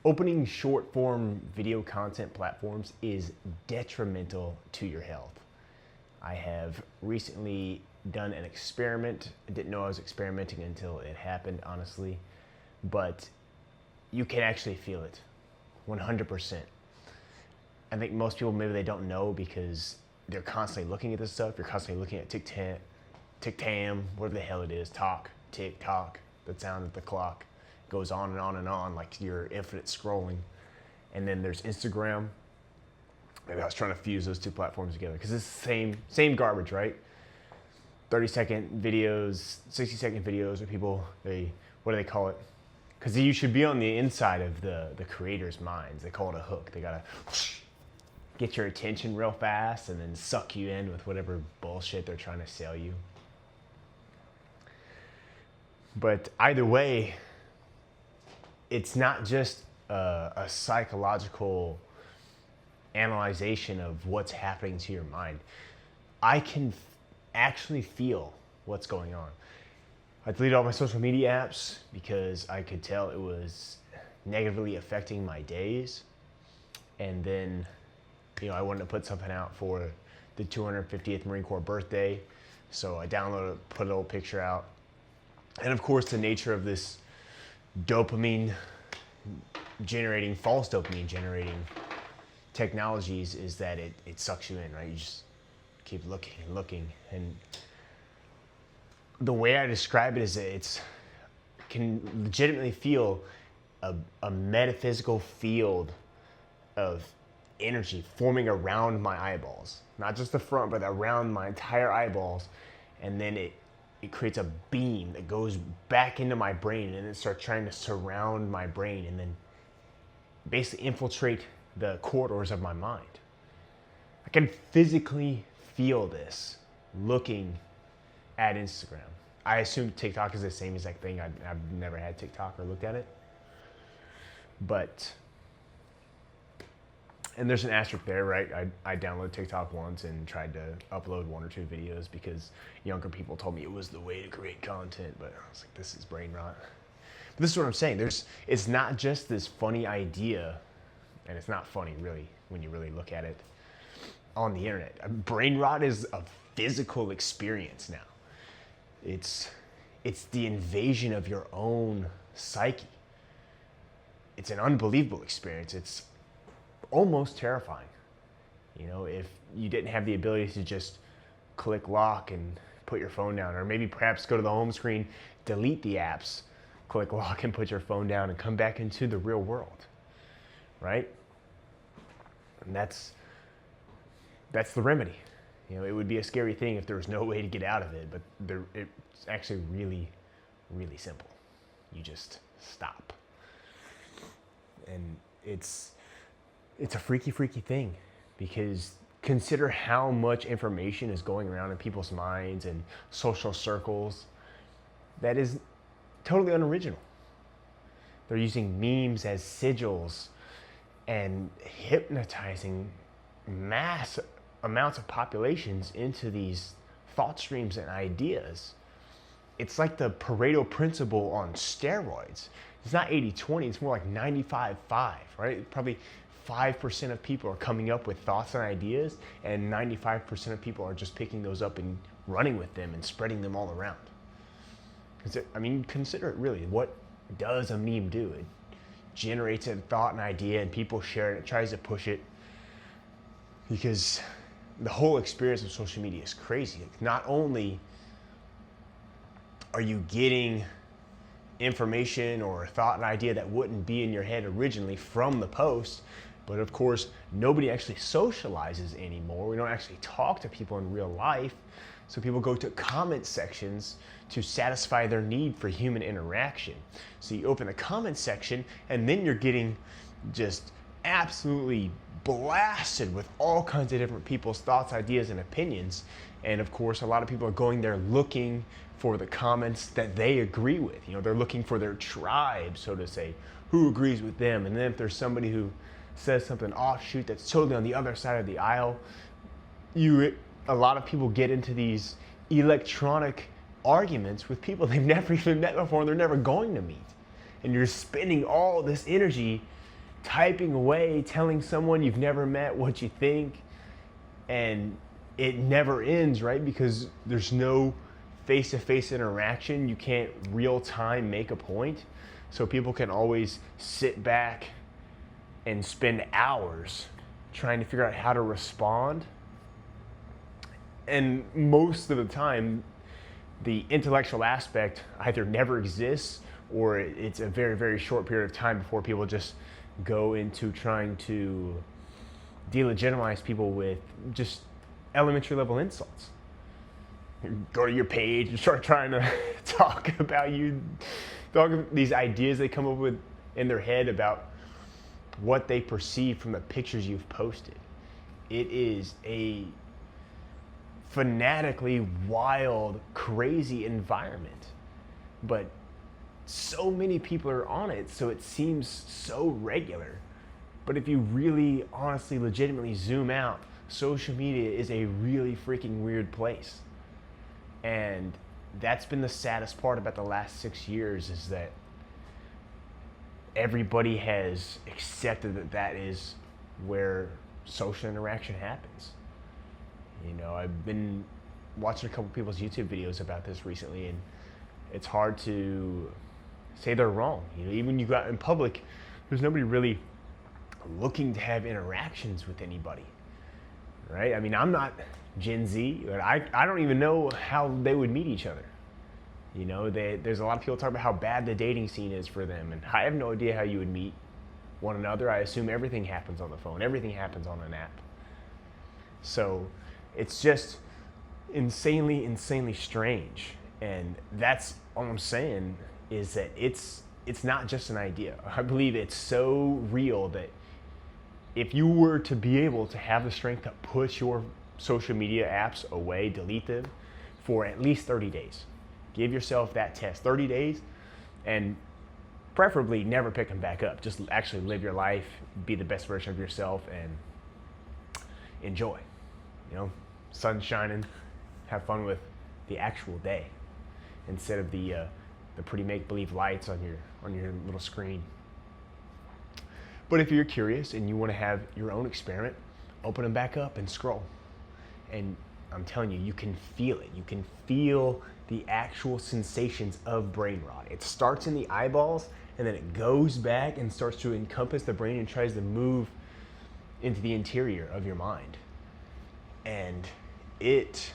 Opening short form video content platforms is detrimental to your health. I have recently done an experiment. I didn't know I was experimenting until it happened, honestly, but you can actually feel it 100%. I think most people, maybe they don't know because they're constantly looking at this stuff. You're constantly looking at TikTam, whatever the hell it is, TikTok, the sound of the clock goes on and on and on, like you're infinite scrolling. And then there's Instagram. Maybe I was trying to fuse those two platforms together because it's the same garbage, right? 30-second videos, 60-second videos where people, what do they call it? Because you should be on the inside of the creators' minds. They call it a hook. They gotta get your attention real fast and then suck you in with whatever bullshit they're trying to sell you. But either way, it's not just a psychological analyzation of what's happening to your mind. I can actually feel what's going on. I deleted all my social media apps because I could tell it was negatively affecting my days. And then, I wanted to put something out for the 250th Marine Corps birthday. So I downloaded, put a little picture out. And of course, the nature of this false dopamine generating technologies is that it sucks you in, right? You just keep looking and looking. And the way I describe it is that can legitimately feel a metaphysical field of energy forming around my eyeballs. Not just the front, but around my entire eyeballs. And then it creates a beam that goes back into my brain and it starts trying to surround my brain and then basically infiltrate the corridors of my mind. I can physically feel this looking at Instagram. I assume TikTok is the same exact thing. I've never had TikTok or looked at it. And there's an asterisk there, right? I downloaded TikTok once and tried to upload 1 or 2 videos because younger people told me it was the way to create content, but I was like, this is brain rot. But this is what I'm saying. It's not just this funny idea, and it's not funny really when you really look at it on the internet. Brain rot is a physical experience now. It's the invasion of your own psyche. It's an unbelievable experience. It's almost terrifying. If you didn't have the ability to just click lock and put your phone down, or maybe perhaps go to the home screen, delete the apps, click lock and put your phone down and come back into the real world, right? And that's the remedy. It would be a scary thing if there was no way to get out of it, but it's actually really, really simple. You just stop. And it's a freaky, freaky thing because consider how much information is going around in people's minds and social circles that is totally unoriginal. They're using memes as sigils and hypnotizing mass amounts of populations into these thought streams and ideas. It's like the Pareto principle on steroids. It's not 80-20, it's more like 95-5, right? Probably 5% of people are coming up with thoughts and ideas, and 95% of people are just picking those up and running with them and spreading them all around. Consider it really. What does a meme do? It generates a thought and idea, and people share it. It tries to push it because the whole experience of social media is crazy. Not only are you getting information or a thought and idea that wouldn't be in your head originally from the post, but of course, nobody actually socializes anymore. We don't actually talk to people in real life. So people go to comment sections to satisfy their need for human interaction. So you open the comment section and then you're getting just absolutely blasted with all kinds of different people's thoughts, ideas, and opinions. And of course, a lot of people are going there looking for the comments that they agree with. They're looking for their tribe, so to say, who agrees with them. And then if there's somebody who says something offshoot that's totally on the other side of the aisle, a lot of people get into these electronic arguments with people they've never even met before and they're never going to meet. And you're spending all this energy typing away, telling someone you've never met what you think, and it never ends, right? Because there's no face-to-face interaction. You can't real time make a point. So people can always sit back and spend hours trying to figure out how to respond. And most of the time, the intellectual aspect either never exists, or it's a very, very short period of time before people just go into trying to delegitimize people with just elementary level insults. You go to your page and start trying to talk about these ideas they come up with in their head about what they perceive from the pictures you've posted. It is a fanatically wild, crazy environment, but so many people are on it, so it seems so regular. But if you really, honestly, legitimately zoom out, social media is a really freaking weird place. And that's been the saddest part about the last 6 years, is that everybody has accepted that that is where social interaction happens. You know, I've been watching a couple people's YouTube videos about this recently, and it's hard to say they're wrong. You know, even when you go out in public, there's nobody really looking to have interactions with anybody, right? I mean, I'm not Gen Z, but I don't even know how they would meet each other. You know, there's a lot of people talk about how bad the dating scene is for them, and I have no idea how you would meet one another. I assume everything happens on the phone, everything happens on an app. So it's just insanely, insanely strange. And that's all I'm saying, is that it's not just an idea. I believe it's so real that if you were to be able to have the strength to push your social media apps away, delete them for at least 30 days, give yourself that test, 30 days, and preferably never pick them back up. Just actually live your life, be the best version of yourself, and enjoy. You know, sun shining, have fun with the actual day instead of the pretty make-believe lights on your little screen. But if you're curious and you want to have your own experiment, open them back up and scroll. And I'm telling you, you can feel it. You can feel the actual sensations of brain rot. It starts in the eyeballs, and then it goes back and starts to encompass the brain and tries to move into the interior of your mind. And it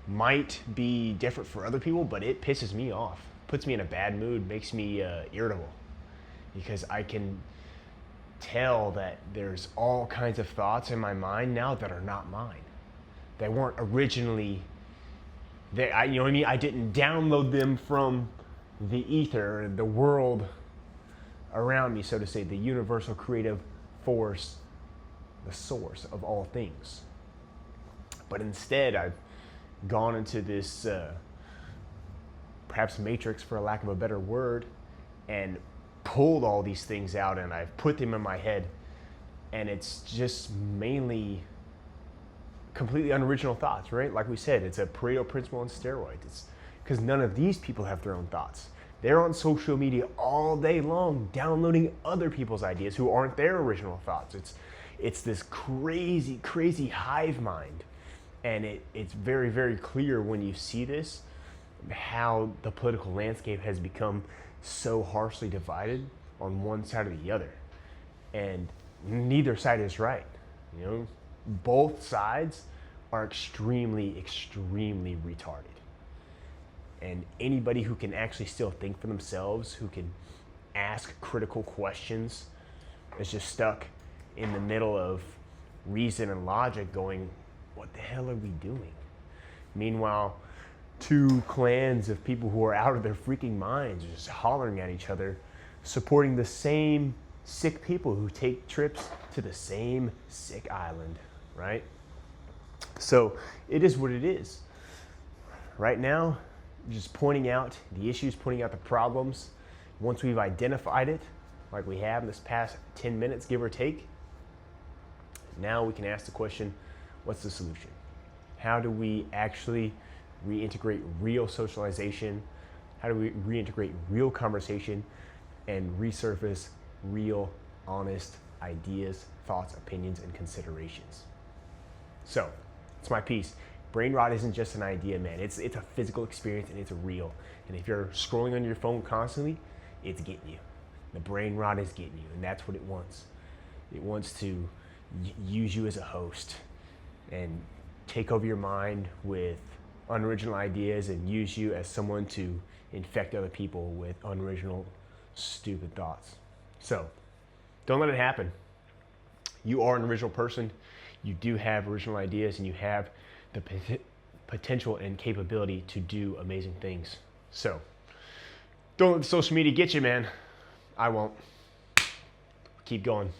might be different for other people, but it pisses me off, puts me in a bad mood, makes me irritable, because I can tell that there's all kinds of thoughts in my mind now that are not mine. They weren't originally there. You know what I mean? I didn't download them from the ether, the world around me, so to say, the universal creative force, the source of all things. But instead, I've gone into this perhaps matrix, for a lack of a better word, and pulled all these things out, and I've put them in my head, and it's just mainly completely unoriginal thoughts, right? Like we said, it's a Pareto principle on steroids. It's because none of these people have their own thoughts. They're on social media all day long, downloading other people's ideas who aren't their original thoughts. It's this crazy, crazy hive mind. And it's very, very clear when you see this, how the political landscape has become so harshly divided on one side or the other. And neither side is right. You know, both sides are extremely, extremely retarded. And anybody who can actually still think for themselves, who can ask critical questions, is just stuck in the middle of reason and logic going, what the hell are we doing? Meanwhile, two clans of people who are out of their freaking minds are just hollering at each other, supporting the same sick people who take trips to the same sick island, right? So it is what it is. Right now, just pointing out the issues, pointing out the problems. Once we've identified it, like we have in this past 10 minutes, give or take, now we can ask the question, what's the solution? How do we actually reintegrate real socialization? How do we reintegrate real conversation and resurface real honest ideas, thoughts, opinions, and considerations. So, it's my piece. Brain rot isn't just an idea, man. It's a physical experience and it's real. And if you're scrolling on your phone constantly, it's getting you. The brain rot is getting you, and that's what it wants. It wants to use you as a host and take over your mind with unoriginal ideas and use you as someone to infect other people with unoriginal, stupid thoughts. So, don't let it happen. You are an original person. You do have original ideas, and you have the potential and capability to do amazing things. So, don't let the social media get you, man. I won't. Keep going.